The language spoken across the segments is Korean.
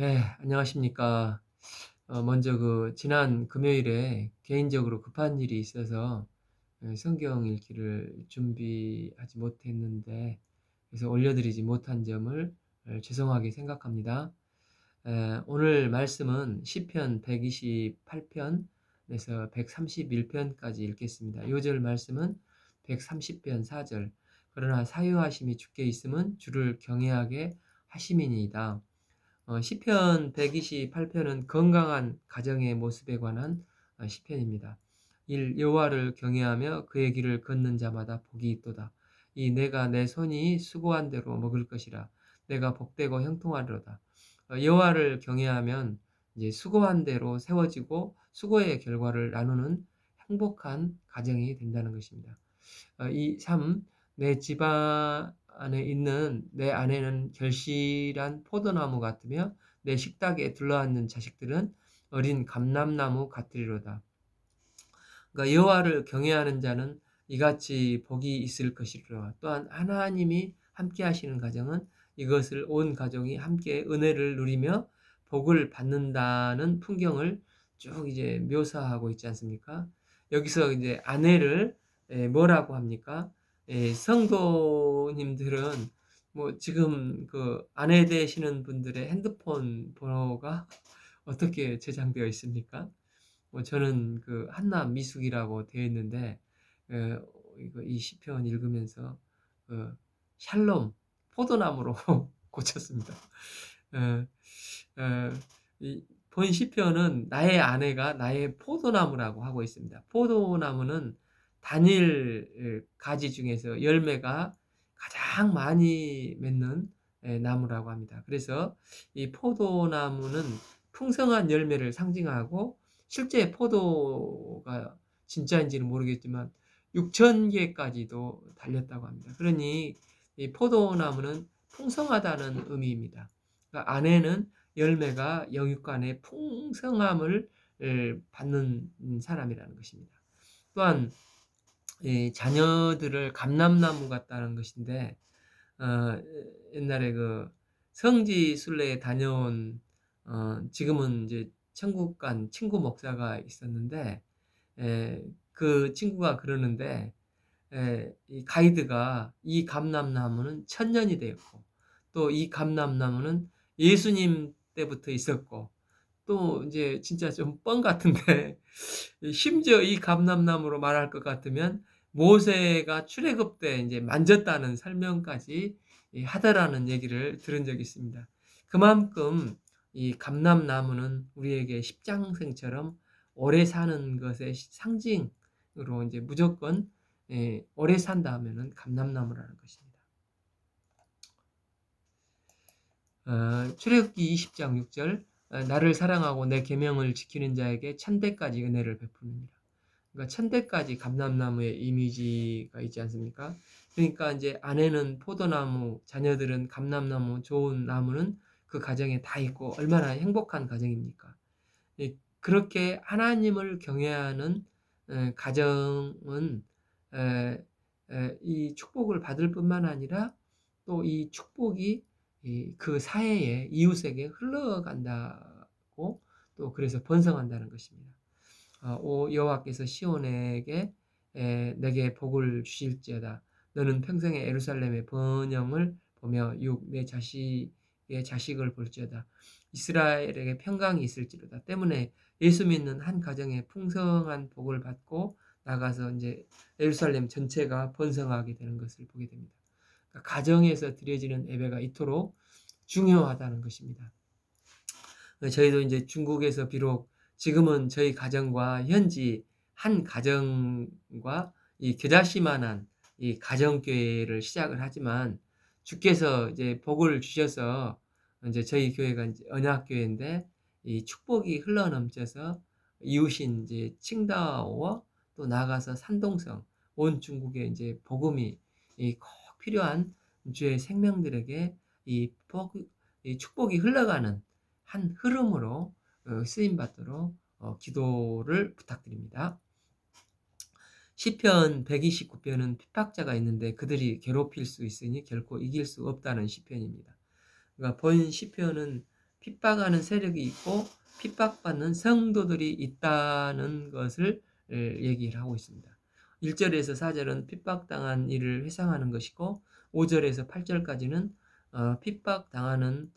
네, 안녕하십니까. 먼저 지난 금요일에 개인적으로 급한 일이 있어서 성경 읽기를 준비하지 못했는데, 그래서 올려드리지 못한 점을 죄송하게 생각합니다. 오늘 말씀은 시편 128편에서 131편까지 읽겠습니다. 요절 말씀은 130편 4절. 그러나 사유하심이 주께 있음은 주를 경외하게 하심이니이다. 시편 128편은 건강한 가정의 모습에 관한 시편입니다. 1. 여호와를 경외하며 그의 길을 걷는 자마다 복이 있도다. 2. 내가 내 손이 수고한 대로 먹을 것이라. 내가 복되고 형통하리로다. 여호와를 경외하면 이제 수고한 대로 세워지고 수고의 결과를 나누는 행복한 가정이 된다는 것입니다. 3. 내 집안에 있는 내 아내는 결실한 포도나무 같으며 내 식탁에 둘러앉는 자식들은 어린 감람나무 같으리로다. 그러니까 여호와를 경외하는 자는 이같이 복이 있을 것이로다. 또한 하나님이 함께 하시는 가정은 이것을 온 가족이 함께 은혜를 누리며 복을 받는다는 풍경을 쭉 이제 묘사하고 있지 않습니까? 여기서 이제 아내를 뭐라고 합니까? 성도님들은 뭐 지금 그 아내 되시는 분들의 핸드폰 번호가 어떻게 저장되어 있습니까? 뭐 저는 그 한남 미숙이라고 되어 있는데 이 시편 읽으면서 샬롬 포도나무로 고쳤습니다. 어, 어, 본 시편은 나의 아내가 나의 포도나무라고 하고 있습니다. 포도나무는 단일 가지 중에서 열매가 가장 많이 맺는 나무라고 합니다. 그래서 이 포도나무는 풍성한 열매를 상징하고 실제 포도가 진짜인지는 모르겠지만 6천 개까지도 달렸다고 합니다. 그러니 이 포도나무는 풍성하다는 의미입니다. 그러니까 안에는 열매가 영육간의 풍성함을 받는 사람이라는 것입니다. 또한 자녀들을 감람나무 같다는 것인데 어, 옛날에 그 성지 순례에 다녀온 지금은 이제 천국 간 친구 목사가 있었는데 그 친구가 그러는데 이 가이드가 이 감람나무는 천년이 되었고 또 이 감람나무는 예수님 때부터 있었고 또 이제 진짜 좀 뻥 같은데 심지어 이 감람나무로 말할 것 같으면 모세가 출애굽 때 이제 만졌다는 설명까지 하더라는 얘기를 들은 적이 있습니다. 그만큼 이 감람나무는 우리에게 십장생처럼 오래 사는 것의 상징으로 이제 무조건 오래 산다 하면은 감람나무라는 것입니다. 출애굽기 20장 6절 나를 사랑하고 내 계명을 지키는 자에게 천대까지 은혜를 베푸느니라. 그러니까 천대까지 감람나무의 이미지가 있지 않습니까? 그러니까 이제 아내는 포도나무, 자녀들은 감람나무, 좋은 나무는 그 가정에 다 있고 얼마나 행복한 가정입니까? 그렇게 하나님을 경외하는 가정은 이 축복을 받을 뿐만 아니라 또 이 축복이 그 사회에 이웃에게 흘러간다고 또 그래서 번성한다는 것입니다. 오 여호와께서 시온에게 내게 복을 주실지어다. 너는 평생에 예루살렘의 번영을 보며 내 자식의 자식을 볼지어다. 이스라엘에게 평강이 있을지로다. 때문에 예수 믿는 한 가정에 풍성한 복을 받고 나가서 이제 예루살렘 전체가 번성하게 되는 것을 보게 됩니다. 그러니까 가정에서 드려지는 예배가 이토록 중요하다는 것입니다. 저희도 이제 중국에서 비록 지금은 저희 가정과 현지 한 가정과 이 겨자씨만한 이 가정교회를 시작을 하지만 주께서 이제 복을 주셔서 이제 저희 교회가 이제 언약교회인데 이 축복이 흘러넘쳐서 이웃인 이제 칭다오와 또 나아가서 산동성 온 중국에 이제 복음이 꼭 필요한 주의 생명들에게 이 축복이 흘러가는 한 흐름으로 쓰임 받도록 기도를 부탁드립니다. 시편 129편은 핍박자가 있는데 그들이 괴롭힐 수 있으니 결코 이길 수 없다는 시편입니다. 그러니까 본 시편은 핍박하는 세력이 있고 핍박받는 성도들이 있다는 것을 얘기를 하고 있습니다. 1절에서 4절은 핍박당한 일을 회상하는 것이고 5절에서 8절까지는 핍박당하는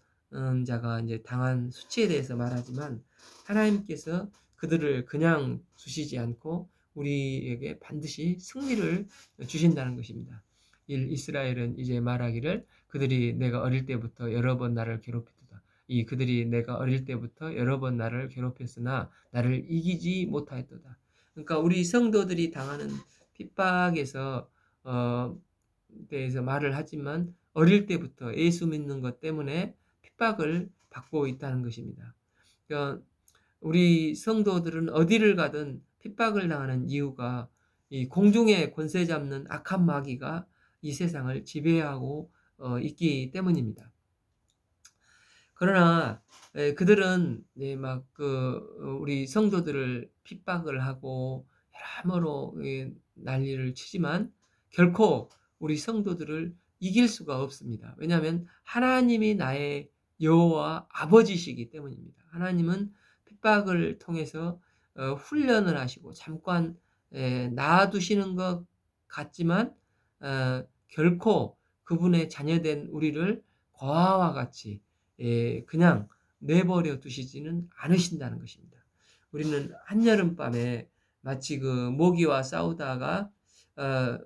자가 이제 당한 수치에 대해서 말하지만 하나님께서 그들을 그냥 두시지 않고 우리에게 반드시 승리를 주신다는 것입니다. 이스라엘은 이제 말하기를 그들이 내가 어릴 때부터 여러 번 나를 괴롭혔도다. 그들이 내가 어릴 때부터 여러 번 나를 괴롭혔으나 나를 이기지 못하였도다. 그러니까 우리 성도들이 당하는 핍박에서 대해서 말을 하지만 어릴 때부터 예수 믿는 것 때문에 핍박을 받고 있다는 것입니다. 그러니까 우리 성도들은 어디를 가든 핍박을 당하는 이유가 이 공중의 권세 잡는 악한 마귀가 이 세상을 지배하고 있기 때문입니다. 그러나 그들은 막그 우리 성도들을 핍박을 하고 여러모로 난리를 치지만 결코 우리 성도들을 이길 수가 없습니다. 왜냐하면 하나님이 나의 여호와 아버지시기 때문입니다. 하나님은 핍박을 통해서 훈련을 하시고 잠깐 놔두시는 것 같지만 결코 그분의 자녀된 우리를 과와 같이 그냥 내버려 두시지는 않으신다는 것입니다. 우리는 한여름밤에 마치 그 모기와 싸우다가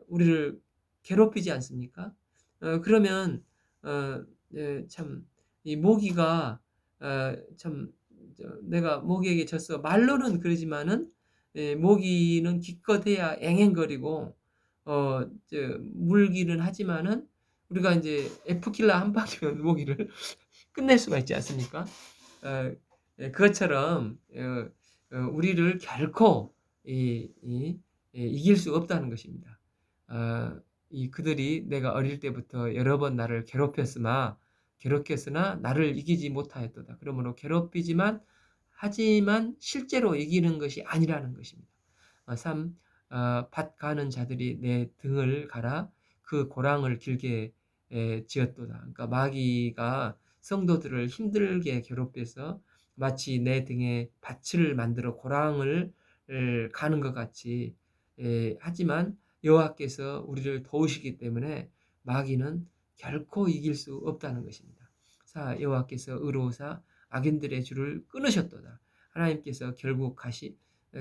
우리를 괴롭히지 않습니까? 그러면 참 이 모기가 참 내가 모기에게 졌어 말로는 그러지만은 모기는 기껏해야 앵앵거리고 물기는 하지만은 우리가 이제 F킬러 한 방이면 모기를 끝낼 수가 있지 않습니까? 그것처럼 우리를 결코 이길 수 없다는 것입니다. 그들이 내가 어릴 때부터 여러 번 나를 괴롭혔으나 나를 이기지 못하였도다. 그러므로 괴롭히지만 하지만 실제로 이기는 것이 아니라는 것입니다. 3. 밭 가는 자들이 내 등을 갈아 그 고랑을 길게 지었도다. 그러니까 마귀가 성도들을 힘들게 괴롭혀서 마치 내 등에 밭을 만들어 고랑을 가는 것 같이 하지만 여호와께서 우리를 도우시기 때문에 마귀는 결코 이길 수 없다는 것입니다. 4. 여호와께서 의로우사 악인들의 줄을 끊으셨도다. 하나님께서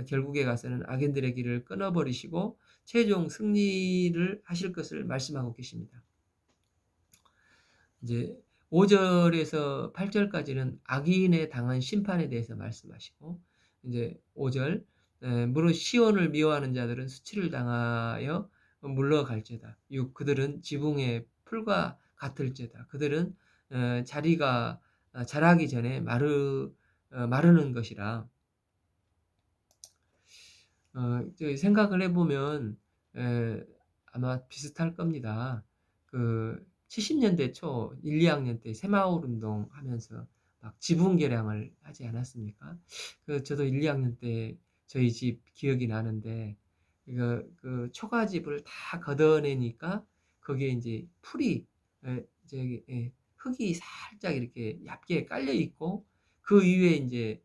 결국에 가서는 악인들의 길을 끊어버리시고 최종 승리를 하실 것을 말씀하고 계십니다. 이제 5절에서 8절까지는 악인의 당한 심판에 대해서 말씀하시고 이제 5절 무릇 시온을 미워하는 자들은 수치를 당하여 물러갈지어다. 6. 그들은 지붕의 풀과 같을지어다. 그들은 자리가 자라기 전에 마르는 것이라. 생각을 해보면 아마 비슷할 겁니다. 그 70년대 초 1, 2학년 때 새마을 운동 하면서 막 지붕 개량을 하지 않았습니까? 저도 1, 2학년 때 저희 집 기억이 나는데 그 초가집을 다 걷어내니까 거기에 이제 풀이 흙이 살짝 이렇게 얇게 깔려 있고 그 위에 이제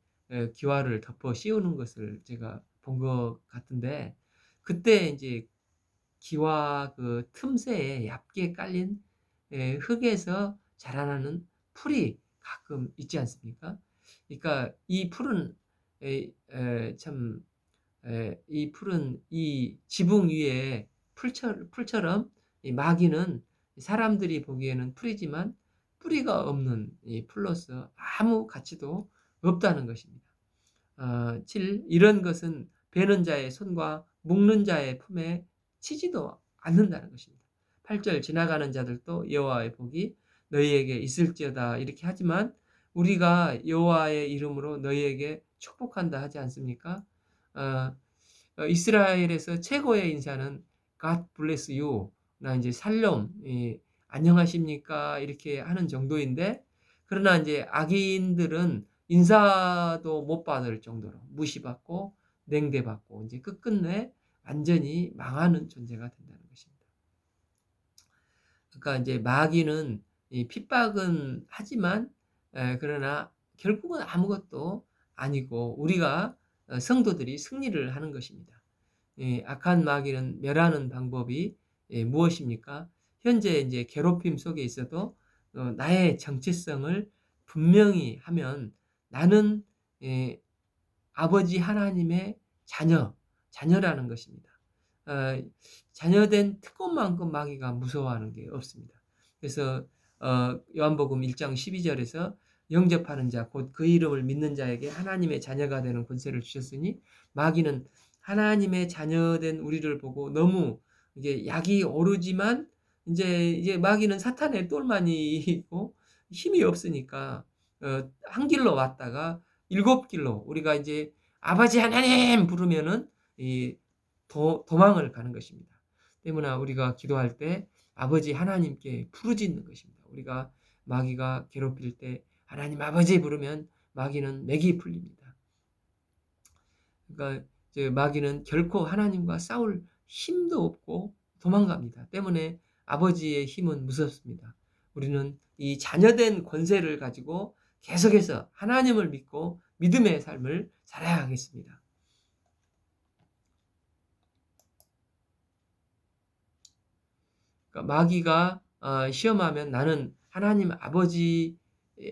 기와를 덮어 씌우는 것을 제가 본 것 같은데 그때 이제 기와 그 틈새에 얇게 깔린 흙에서 자라나는 풀이 가끔 있지 않습니까? 그러니까 이 풀은 참 이 풀은 이 지붕 위에 풀처럼 이 마귀는 사람들이 보기에는 풀이지만 뿌리가 없는 이 풀로서 아무 가치도 없다는 것입니다. 7. 이런 것은 베는 자의 손과 묶는 자의 품에 치지도 않는다는 것입니다. 8절 지나가는 자들도 여호와의 복이 너희에게 있을지어다 이렇게 하지만 우리가 여호와의 이름으로 너희에게 축복한다 하지 않습니까? 이스라엘에서 최고의 인사는 God bless you 나 이제 샬롬 안녕하십니까 이렇게 하는 정도인데 그러나 이제 악인들은 인사도 못 받을 정도로 무시받고 냉대받고 이제 끝끝내 완전히 망하는 존재가 된다는 것입니다. 그러니까 이제 마귀는 이 핍박은 하지만 그러나 결국은 아무것도 아니고 우리가 성도들이 승리를 하는 것입니다. 악한 마귀는 멸하는 방법이 무엇입니까? 현재 이제 괴롭힘 속에 있어도 나의 정체성을 분명히 하면 나는 아버지 하나님의 자녀라는 것입니다. 어, 자녀된 특권만큼 마귀가 무서워하는 게 없습니다. 그래서 요한복음 1장 12절에서 영접하는 자, 곧 그 이름을 믿는 자에게 하나님의 자녀가 되는 권세를 주셨으니 마귀는 하나님의 자녀된 우리를 보고 너무 이게 약이 오르지만 이제 마귀는 사탄의 똘만이고 힘이 없으니까 한 길로 왔다가 일곱 길로 우리가 이제 아버지 하나님 부르면은 이 도망을 가는 것입니다. 때문에 우리가 기도할 때 아버지 하나님께 부르짖는 것입니다. 우리가 마귀가 괴롭힐 때 하나님 아버지 부르면 마귀는 맥이 풀립니다. 그러니까 마귀는 결코 하나님과 싸울 힘도 없고 도망갑니다. 때문에 아버지의 힘은 무섭습니다. 우리는 이 자녀된 권세를 가지고 계속해서 하나님을 믿고 믿음의 삶을 살아야 하겠습니다. 그러니까 마귀가 시험하면 나는 하나님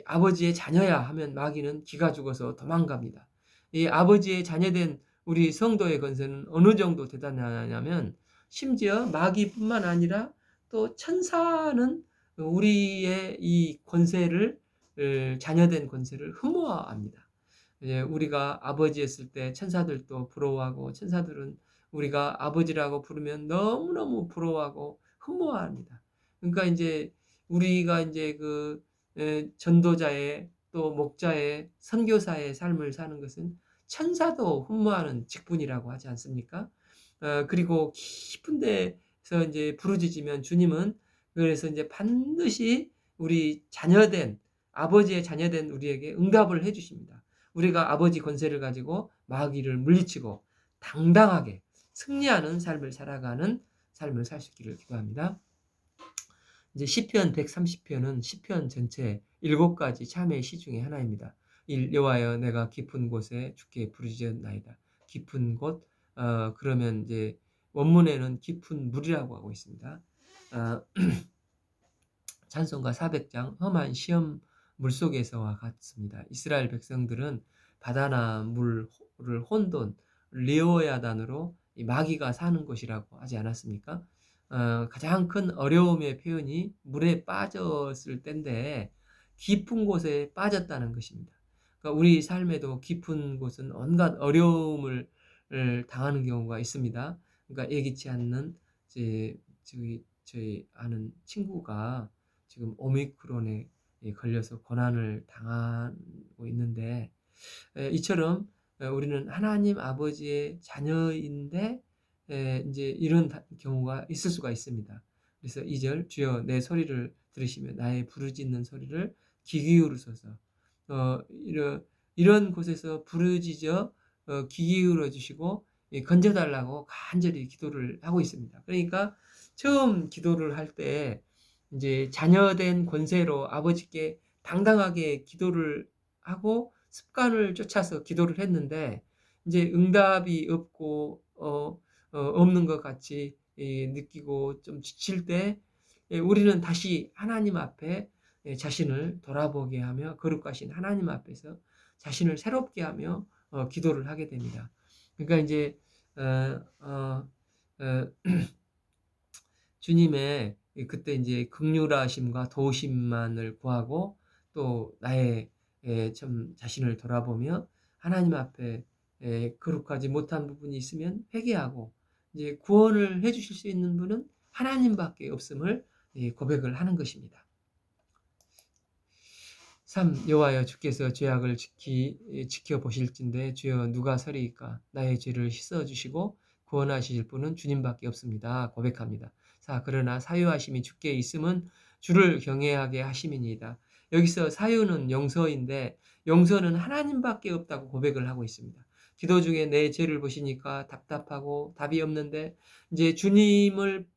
아버지의 자녀야 하면 마귀는 기가 죽어서 도망갑니다. 이 아버지의 자녀된 우리 성도의 권세는 어느 정도 대단하냐면 심지어 마귀뿐만 아니라 또 천사는 우리의 이 권세를 자녀된 권세를 흠모합니다. 우리가 아버지였을 때 천사들도 부러워하고 천사들은 우리가 아버지라고 부르면 너무너무 부러워하고 흠모합니다. 그러니까 이제 우리가 이제 전도자의 또 목자의 선교사의 삶을 사는 것은 천사도 흠모하는 직분이라고 하지 않습니까? 그리고 깊은 데서 이제 부르짖으면 주님은 그래서 이제 반드시 우리 아버지의 자녀된 우리에게 응답을 해 주십니다. 우리가 아버지 권세를 가지고 마귀를 물리치고 당당하게 승리하는 삶을 살아가는 삶을 살 수 있기를 기도합니다. 이제 시편 130편은 시편 전체 7가지 참회의 시 중에 하나입니다. 여호와여 내가 깊은 곳에 주께 부르짖었나이다. 깊은 곳 그러면 이제 원문에는 깊은 물이라고 하고 있습니다. 찬송가 400장 험한 시험 물속에서와 같습니다. 이스라엘 백성들은 바다나 물을 혼돈 레오야단으로 마귀가 사는 곳이라고 하지 않았습니까? 가장 큰 어려움의 표현이 물에 빠졌을 때인데 깊은 곳에 빠졌다는 것입니다. 그러니까 우리 삶에도 깊은 곳은 온갖 어려움을 당하는 경우가 있습니다. 그러니까 예기치 않는 저희 아는 친구가 지금 오미크론에 걸려서 고난을 당하고 있는데 이처럼 우리는 하나님 아버지의 자녀인데 이제 이런 경우가 있을 수가 있습니다. 그래서 2절 주여 내 소리를 들으시며 나의 부르짖는 소리를 귀 기울이소서. 이런 곳에서 부르짖어 귀 기울여 주시고 건져달라고 간절히 기도를 하고 있습니다. 그러니까 처음 기도를 할 때 이제 자녀된 권세로 아버지께 당당하게 기도를 하고 습관을 쫓아서 기도를 했는데 이제 응답이 없고 없는 것 같이 느끼고 좀 지칠 때 우리는 다시 하나님 앞에 자신을 돌아보게 하며 거룩하신 하나님 앞에서 자신을 새롭게 하며 기도를 하게 됩니다. 그러니까 이제 주님의 그때 이제 긍휼하심과 도우심만을 구하고 또 나의 좀 자신을 돌아보며 하나님 앞에 거룩하지 못한 부분이 있으면 회개하고 이제 구원을 해주실 수 있는 분은 하나님밖에 없음을 고백을 하는 것입니다. 3. 여호와여 주께서 죄악을 지켜보실진데 주여 누가 서리이까 나의 죄를 씻어주시고 구원하실 분은 주님밖에 없습니다. 고백합니다. 4. 그러나 사유하심이 주께 있음은 주를 경외하게 하심이니이다. 여기서 사유는 용서인데 용서는 하나님밖에 없다고 고백을 하고 있습니다. 기도 중에 내 죄를 보시니까 답답하고 답이 없는데 이제 주님을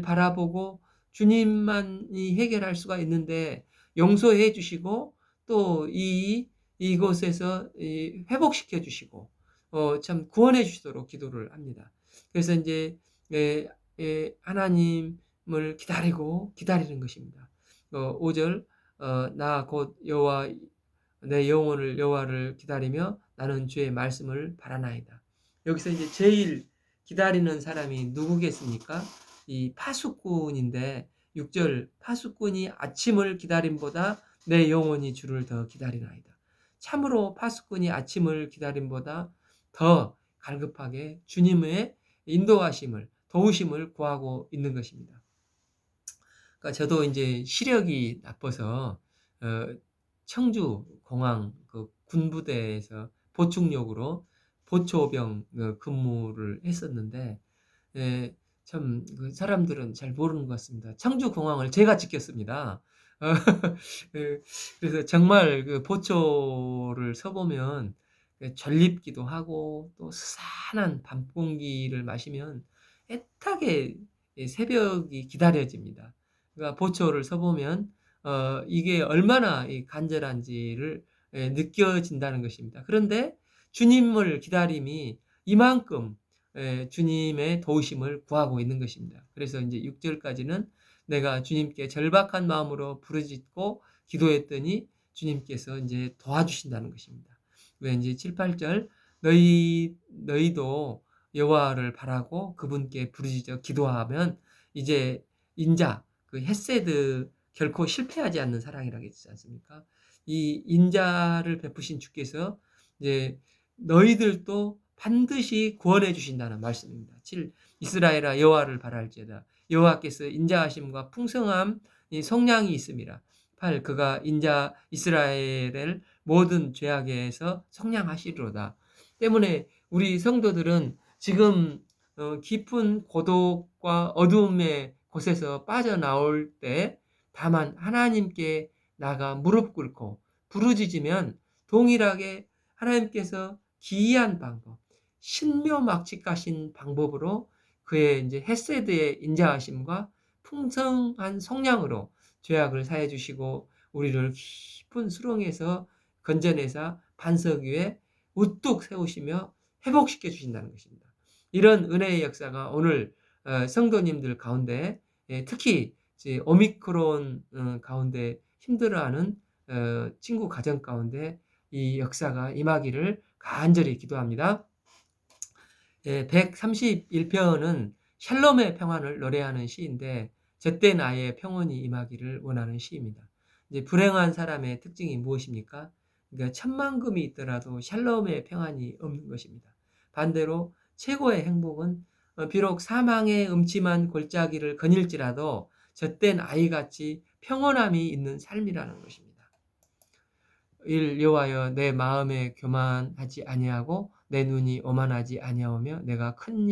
바라보고 주님만이 해결할 수가 있는데 용서해 주시고 또 이곳에서 회복시켜 주시고 참 구원해 주시도록 기도를 합니다. 그래서 이제 하나님을 기다리는 것입니다. 5절 나 곧 여호와 내 영혼을 여호와를 기다리며 나는 주의 말씀을 바라나이다. 여기서 이제 제일 기다리는 사람이 누구겠습니까? 이 파수꾼인데 6절 파수꾼이 아침을 기다림보다 내 영혼이 주를 더 기다리나이다. 참으로 파수꾼이 아침을 기다림보다 더 갈급하게 주님의 인도하심을 도우심을 구하고 있는 것입니다. 그러니까 저도 이제 시력이 나빠서 청주 공항 그 군부대에서 보충역으로 보초병 근무를 했었는데 참 그 사람들은 잘 모르는 것 같습니다. 청주 공항을 제가 지켰습니다. 그래서 정말 그 보초를 서보면 절립기도 하고 또 스산한 밤 공기를 마시면 애타게 새벽이 기다려집니다. 그러니까 보초를 서보면 이게 얼마나 간절한지를 느껴진다는 것입니다. 그런데 주님을 기다림이 이만큼 주님의 도우심을 구하고 있는 것입니다. 그래서 이제 6절까지는 내가 주님께 절박한 마음으로 부르짖고 기도했더니 주님께서 이제 도와주신다는 것입니다. 왜 이제 7, 8절 너희도 여호와를 바라고 그분께 부르짖어 기도하면 이제 인자 그 헤세드 결코 실패하지 않는 사랑이라고 했지 않습니까? 이 인자를 베푸신 주께서 이제 너희들도 반드시 구원해 주신다는 말씀입니다. 7. 이스라엘아 여호와를 바랄지어다. 여호와께서 인자하심과 풍성함 성량이 있음이라. 8. 그가 인자 이스라엘을 모든 죄악에서 성량하시리로다. 때문에 우리 성도들은 지금 깊은 고독과 어두움의 곳에서 빠져나올 때 다만 하나님께 나가 무릎 꿇고 부르짖으면 동일하게 하나님께서 기이한 방법, 신묘막측하신 방법으로 그의 이제 헤세드의 인자하심과 풍성한 성량으로 죄악을 사해 주시고 우리를 깊은 수렁에서 건져내사 반석 위에 우뚝 세우시며 회복시켜 주신다는 것입니다. 이런 은혜의 역사가 오늘 성도님들 가운데 특히 오미크론 가운데 힘들어하는 친구 가정 가운데 이 역사가 임하기를 간절히 기도합니다. 131편은 샬롬의 평안을 노래하는 시인데 젖된 아이의 평온이 임하기를 원하는 시입니다. 이제 불행한 사람의 특징이 무엇입니까? 그러니까 천만금이 있더라도 샬롬의 평안이 없는 것입니다. 반대로 최고의 행복은 비록 사망의 음침한 골짜기를 거닐지라도 젖된 아이같이 평온함이 있는 삶이라는 것입니다. 여호와여 내 마음에 교만하지 아니하고 내 눈이 오만하지 아니하오며 내가 큰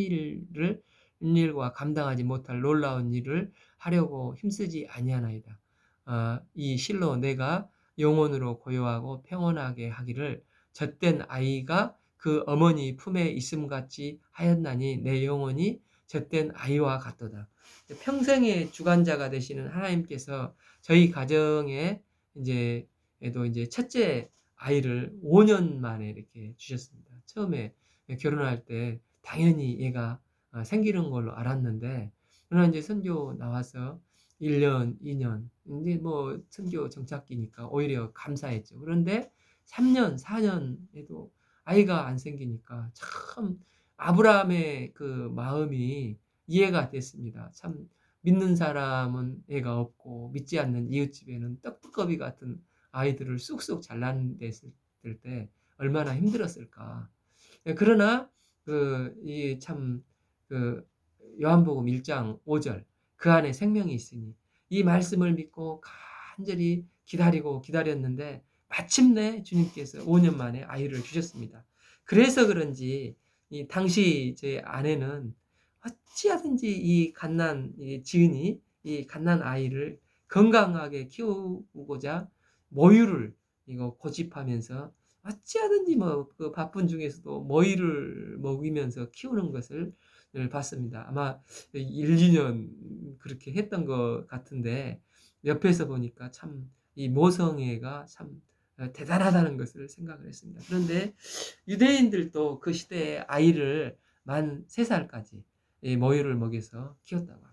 일과 감당하지 못할 놀라운 일을 하려고 힘쓰지 아니하나이다. 이 실로 내가 영혼으로 고요하고 평온하게 하기를 젖된 아이가 그 어머니 품에 있음 같이 하였나니 내 영혼이 젖된 아이와 같도다. 평생의 주관자가 되시는 하나님께서 저희 가정에 이제 첫째 아이를 5년 만에 이렇게 주셨습니다. 처음에 결혼할 때 당연히 얘가 생기는 걸로 알았는데, 그러나 이제 선교 나와서 1년, 2년, 이제 뭐 선교 정착기니까 오히려 감사했죠. 그런데 3년, 4년에도 아이가 안 생기니까 참 아브라함의 그 마음이 이해가 됐습니다. 참 믿는 사람은 애가 없고 믿지 않는 이웃집에는 떡두꺼비 같은 아이들을 쑥쑥 잘라냈을 때 얼마나 힘들었을까. 그러나 그 요한복음 1장 5절 그 안에 생명이 있으니 이 말씀을 믿고 간절히 기다렸는데 마침내 주님께서 5년 만에 아이를 주셨습니다. 그래서 그런지 이 당시 제 아내는 어찌하든지 이 지은이 이 갓난 아이를 건강하게 키우고자 모유를 이거 고집하면서 어찌하든지 뭐 그 바쁜 중에서도 모유를 먹이면서 키우는 것을 봤습니다. 아마 1, 2년 그렇게 했던 것 같은데 옆에서 보니까 참 이 모성애가 참 대단하다는 것을 생각을 했습니다. 그런데 유대인들도 그 시대에 아이를 만 3살까지 모유를 먹여서 키웠다고 합니다.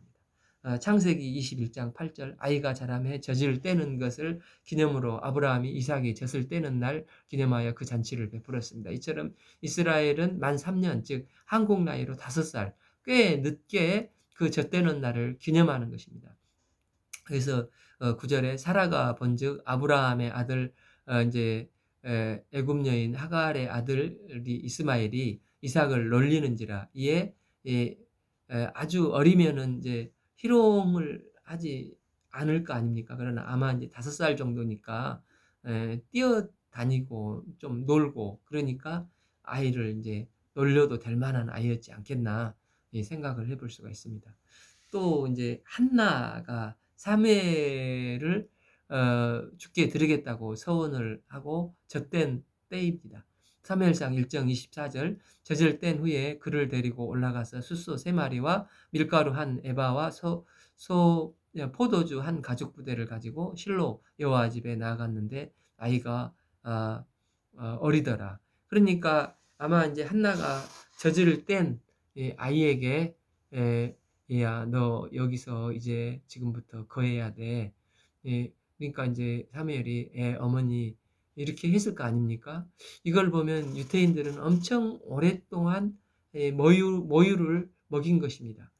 창세기 21장 8절 아이가 자라매 젖을 떼는 것을 기념으로 아브라함이 이삭이 젖을 떼는 날 기념하여 그 잔치를 베풀었습니다. 이처럼 이스라엘은 만 3년 즉 한국 나이로 5살 꽤 늦게 그 젖 떼는 날을 기념하는 것입니다. 그래서 9절에 사라가 본즉 아브라함의 아들 이제 애굽 여인 하갈의 아들이 이스마엘이 이삭을 놀리는지라 이에 아주 어리면은 이제 희롱을 하지 않을 거 아닙니까? 그러나 아마 이제 5살 정도니까 뛰어다니고 좀 놀고 그러니까 아이를 이제 놀려도 될 만한 아이였지 않겠나 생각을 해볼 수가 있습니다. 또 이제 한나가 사무엘을 죽게 드리겠다고 서원을 하고 젖된 때입니다. 사무엘상 1장 24절 젖을 뗀 후에 그를 데리고 올라가서 숫소 3마리와 밀가루 한 에바와 포도주 한 가죽 부대를 가지고 실로 여호와 집에 나아갔는데 아이가 어리더라. 그러니까 아마 이제 한나가 젖을 뗀 아이에게 얘야 너 여기서 이제 지금부터 거해야 돼. 그러니까 이제 사무엘이 어머니 이렇게 했을 거 아닙니까? 이걸 보면 유대인들은 엄청 오랫동안 모유를 먹인 것입니다.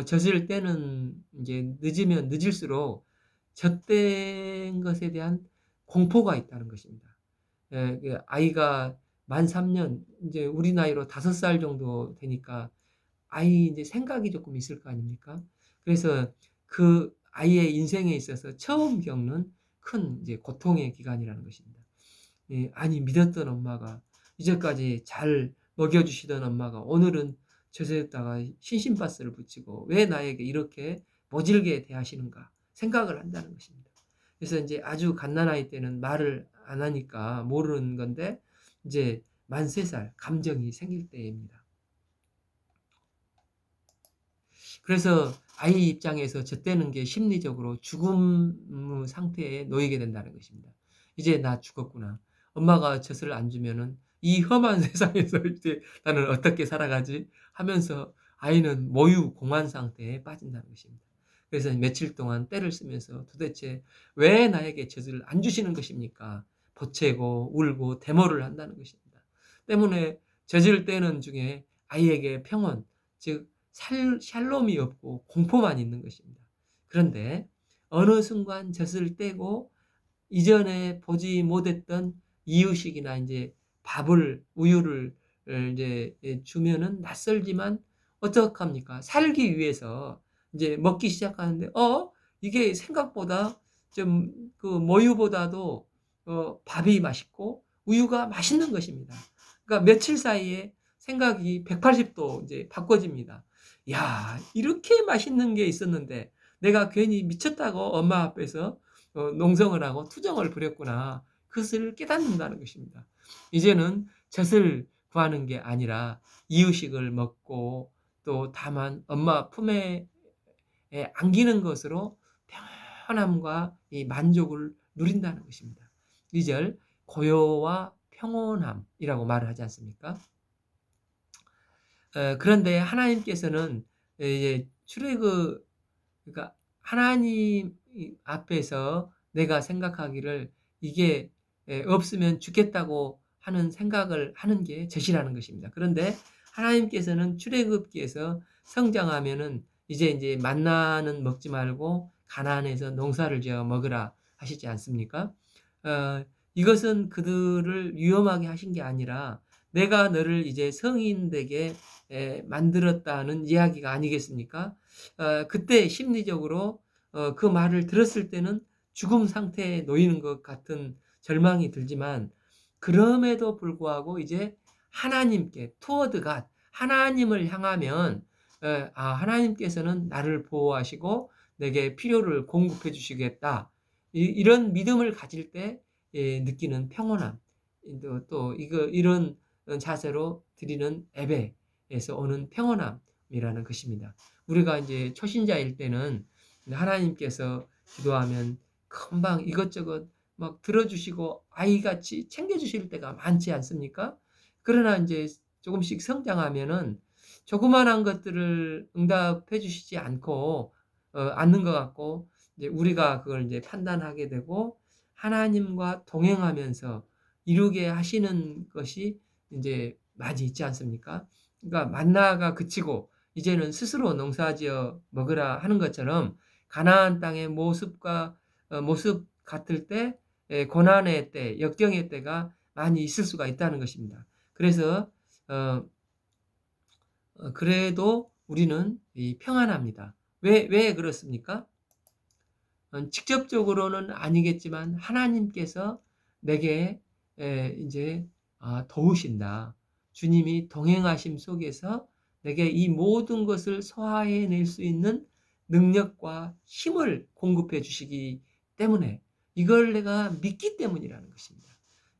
젖을 때는 이제 늦으면 늦을수록 젖된 것에 대한 공포가 있다는 것입니다. 아이가 만 3년 이제 우리 나이로 5살 정도 되니까 아이 이제 생각이 조금 있을 거 아닙니까? 그래서 그 아이의 인생에 있어서 처음 겪는 큰 이제 고통의 기간이라는 것입니다. 아니 믿었던 엄마가 이제까지 잘 먹여주시던 엄마가 오늘은 젖에다가 신심바스를 붙이고 왜 나에게 이렇게 모질게 대하시는가 생각을 한다는 것입니다. 그래서 이제 아주 갓난아이 때는 말을 안 하니까 모르는 건데 이제 만 3살 감정이 생길 때입니다. 그래서 아이 입장에서 젖대는 게 심리적으로 죽음 상태에 놓이게 된다는 것입니다. 이제 나 죽었구나. 엄마가 젖을 안 주면은 이 험한 세상에서 이제 나는 어떻게 살아가지 하면서 아이는 모유 공환 상태에 빠진다는 것입니다. 그래서 며칠 동안 떼를 쓰면서 도대체 왜 나에게 젖을 안 주시는 것입니까? 보채고 울고 데모를 한다는 것입니다. 때문에 젖을 떼는 중에 아이에게 평온, 즉 샬롬이 없고 공포만 있는 것입니다. 그런데 어느 순간 젖을 떼고 이전에 보지 못했던 이유식이나 이제 밥을 우유를 이제 주면은 낯설지만 어떡합니까? 살기 위해서 이제 먹기 시작하는데 이게 생각보다 좀 그 모유보다도 밥이 맛있고 우유가 맛있는 것입니다. 그러니까 며칠 사이에 생각이 180도 이제 바꿔집니다. 야, 이렇게 맛있는 게 있었는데 내가 괜히 미쳤다고 엄마 앞에서 농성을 하고 투정을 부렸구나. 그것을 깨닫는다는 것입니다. 이제는 젖을 구하는 게 아니라 이유식을 먹고 또 다만 엄마 품에 안기는 것으로 평안함과 이 만족을 누린다는 것입니다. 2절 고요와 평온함이라고 말을 하지 않습니까? 그런데 하나님께서는 이제 그러니까 하나님 앞에서 내가 생각하기를 이게 없으면 죽겠다고 하는 생각을 하는 게 젖이라는 것입니다. 그런데 하나님께서는 출애굽기에서 성장하면은 이제 만나는 먹지 말고 가나안에서 농사를 지어 먹으라 하시지 않습니까? 이것은 그들을 위험하게 하신 게 아니라 내가 너를 이제 성인 되게 만들었다는 이야기가 아니겠습니까? 그때 심리적으로 그 말을 들었을 때는 죽음 상태에 놓이는 것 같은 절망이 들지만 그럼에도 불구하고 이제 하나님께 투어드 갓 하나님을 향하면 하나님께서는 나를 보호하시고 내게 필요를 공급해 주시겠다. 이런 믿음을 가질 때 느끼는 평온함 또 이런 자세로 드리는 예배에서 오는 평온함이라는 것입니다. 우리가 이제 초신자일 때는 하나님께서 기도하면 금방 이것저것 막 들어주시고 아이같이 챙겨주실 때가 많지 않습니까? 그러나 이제 조금씩 성장하면은 조그만한 것들을 응답해 주시지 않는 것 같고, 이제 우리가 그걸 이제 판단하게 되고 하나님과 동행하면서 이루게 하시는 것이 이제 많이 있지 않습니까? 그러니까 만나가 그치고 이제는 스스로 농사지어 먹으라 하는 것처럼 가나안 땅의 모습 같을 때 고난의 때, 역경의 때가 많이 있을 수가 있다는 것입니다. 그래서 어, 그래도 우리는 평안합니다. 왜 그렇습니까? 직접적으로는 아니겠지만 하나님께서 내게 이제 도우신다. 주님이 동행하심 속에서 내게 이 모든 것을 소화해낼 수 있는 능력과 힘을 공급해 주시기 때문에, 이걸 내가 믿기 때문이라는 것입니다.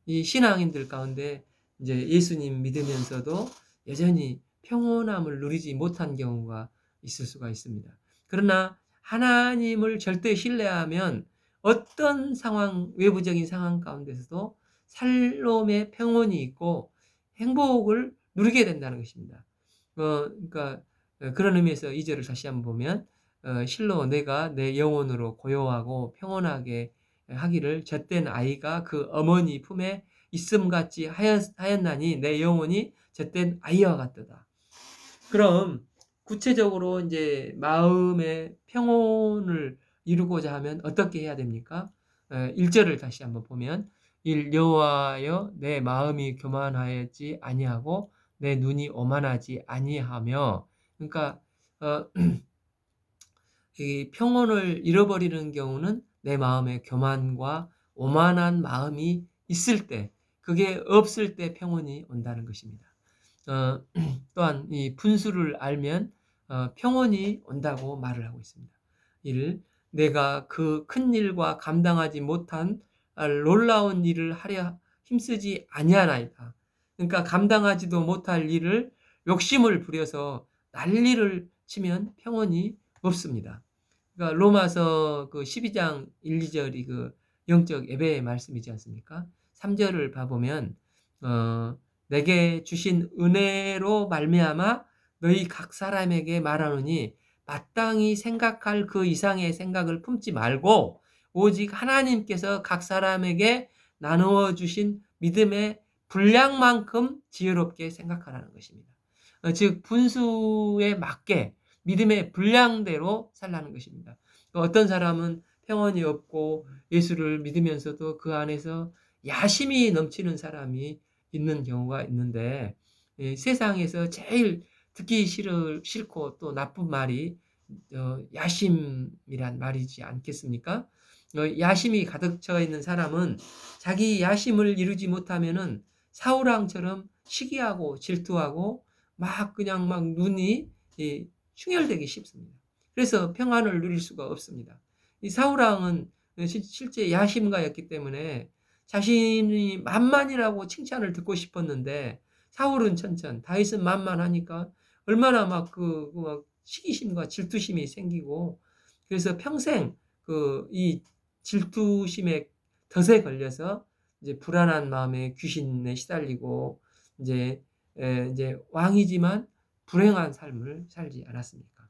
이 신앙인들 가운데 이제 예수님 믿으면서도 여전히 평온함을 누리지 못한 경우가 있을 수가 있습니다. 그러나 하나님을 절대 신뢰하면 어떤 상황, 외부적인 상황 가운데서도 살롬의 평온이 있고 행복을 누리게 된다는 것입니다. 그러니까 그런 의미에서 2절을 다시 한번 보면 실로 내가 내 영혼으로 고요하고 평온하게 하기를 젖된 아이가 그 어머니 품에 있음 같이 하였나니 내 영혼이 젖된 아이와 같도다. 그럼 구체적으로 이제 마음의 평온을 이루고자 하면 어떻게 해야 됩니까? 1절을 다시 한번 보면 여호와여 내 마음이 교만하였지 아니하고 내 눈이 오만하지 아니하며, 그러니까 어, 이 평온을 잃어버리는 경우는 내 마음에 교만과 오만한 마음이 있을 때, 그게 없을 때 평온이 온다는 것입니다. 또한 이 분수를 알면 평온이 온다고 말을 하고 있습니다. 이를 내가 그 큰 일과 감당하지 못한 놀라운 일을 하려 힘쓰지 아니하나이다. 그러니까 감당하지도 못할 일을 욕심을 부려서 난리를 치면 평온이 없습니다. 그러니까 로마서 그 12장 1, 2절이 그 영적 예배의 말씀이지 않습니까? 3절을 봐보면 내게 주신 은혜로 말미암아 너희 각 사람에게 말하노니 마땅히 생각할 그 이상의 생각을 품지 말고 오직 하나님께서 각 사람에게 나누어 주신 믿음의 분량만큼 지혜롭게 생각하라는 것입니다. 즉 분수에 맞게 믿음의 분량대로 살라는 것입니다. 어떤 사람은 평온이 없고 예수를 믿으면서도 그 안에서 야심이 넘치는 사람이 있는 경우가 있는데, 세상에서 제일 듣기 싫고 또 나쁜 말이 야심이란 말이지 않겠습니까? 야심이 가득 차 있는 사람은 자기 야심을 이루지 못하면은 사울왕처럼 시기하고 질투하고 그냥 눈이 충혈되기 쉽습니다. 그래서 평안을 누릴 수가 없습니다. 이 사울왕은 실제 야심가였기 때문에 자신이 만만이라고 칭찬을 듣고 싶었는데 사울은 천천, 다윗은 만만하니까 얼마나 막 시기심과 질투심이 생기고, 그래서 평생 이 질투심에 덫에 걸려서 이제 불안한 마음에 귀신에 시달리고 이제 왕이지만 불행한 삶을 살지 않았습니까?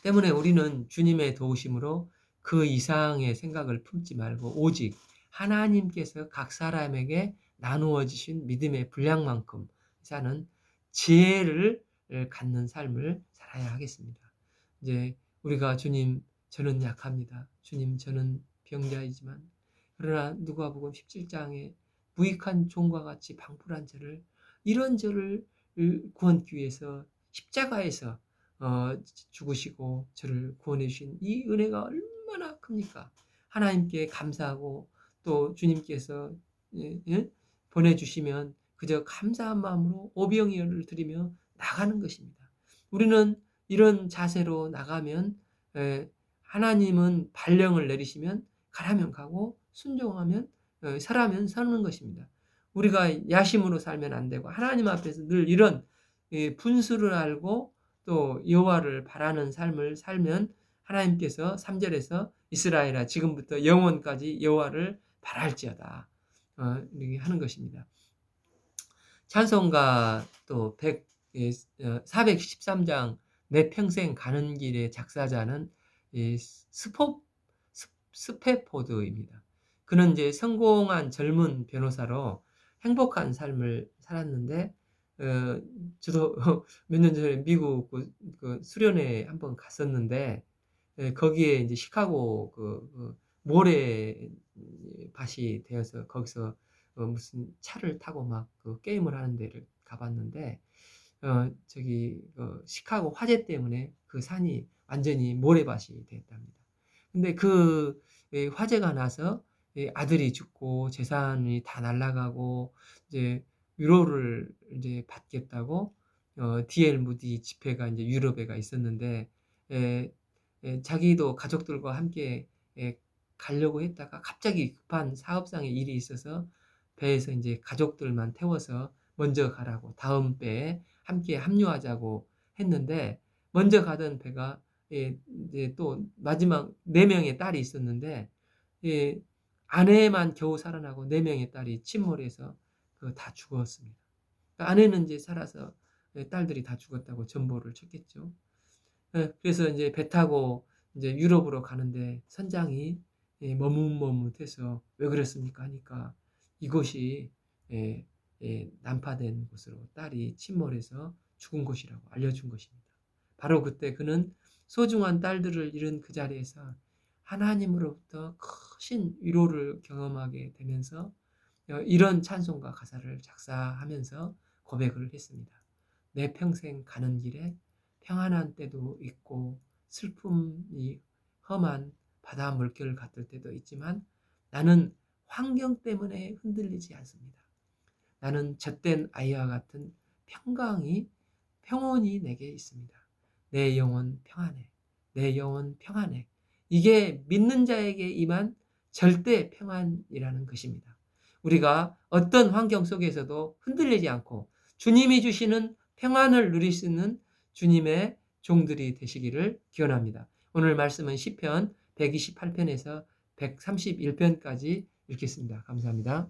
때문에 우리는 주님의 도우심으로 그 이상의 생각을 품지 말고 오직 하나님께서 각 사람에게 나누어 주신 믿음의 분량만큼 사는 지혜를 갖는 삶을 살아야 하겠습니다. 이제 우리가 주님 저는 약합니다. 주님 저는 병자이지만, 그러나 누가복음 17장에 무익한 종과 같이 방불한 저를, 이런 저를 구원기 위해서 십자가에서 죽으시고 저를 구원해 주신 이 은혜가 얼마나 큽니까? 하나님께 감사하고 또 주님께서 보내주시면 그저 감사한 마음으로 오병이어를 드리며 나가는 것입니다. 우리는 이런 자세로 나가면 하나님은 발령을 내리시면 가라면 가고 순종하면 서라면 서는 것입니다. 우리가 야심으로 살면 안 되고 하나님 앞에서 늘 이런 분수를 알고 또 여호와를 바라는 삶을 살면 하나님께서 3절에서 이스라엘아 지금부터 영원까지 여호와를 바랄지어다. 이렇게 하는 것입니다. 찬송가 또 413장 내 평생 가는 길의 작사자는 스페포드입니다. 그는 이제 성공한 젊은 변호사로 행복한 삶을 살았는데 저도 몇 년 전에 미국 그 수련회 한번 갔었는데 거기에 이제 시카고 그 모래 밭이 되어서 거기서 무슨 차를 타고 막 그 게임을 하는 데를 가봤는데 저기 시카고 화재 때문에 그 산이 완전히 모래밭이 됐답니다. 근데 그 화재가 나서 아들이 죽고 재산이 다 날아가고 이제 위로를 이제 받겠다고 D.L. 무디 집회가 이제 유럽에가 있었는데 에, 자기도 가족들과 함께 가려고 했다가 갑자기 급한 사업상의 일이 있어서 배에서 이제 가족들만 태워서 먼저 가라고 다음 배에 함께 합류하자고 했는데 먼저 가던 배가 이제 또 마지막 4명의 딸이 있었는데 예, 아내만 겨우 살아나고 4명의 딸이 침몰해서 다 죽었습니다. 그러니까 아내는 이제 살아서 딸들이 다 죽었다고 전보를 쳤겠죠. 그래서 이제 배 타고 이제 유럽으로 가는데 선장이 머뭇머뭇해서 왜 그랬습니까 하니까 이곳이 예, 난파된 곳으로 딸이 침몰해서 죽은 곳이라고 알려준 것입니다. 바로 그때 그는 소중한 딸들을 잃은 그 자리에서 하나님으로부터 크신 위로를 경험하게 되면서 이런 찬송가 가사를 작사하면서 고백을 했습니다. 내 평생 가는 길에 평안한 때도 있고 슬픔이 험한 바다 물결 같을 때도 있지만 나는 환경 때문에 흔들리지 않습니다. 나는 젖된 아이와 같은 평온이 내게 있습니다. 내 영혼 평안해. 내 영혼 평안해. 이게 믿는 자에게 임한 절대 평안이라는 것입니다. 우리가 어떤 환경 속에서도 흔들리지 않고 주님이 주시는 평안을 누릴 수 있는 주님의 종들이 되시기를 기원합니다. 오늘 말씀은 시편 128편에서 131편까지 읽겠습니다. 감사합니다.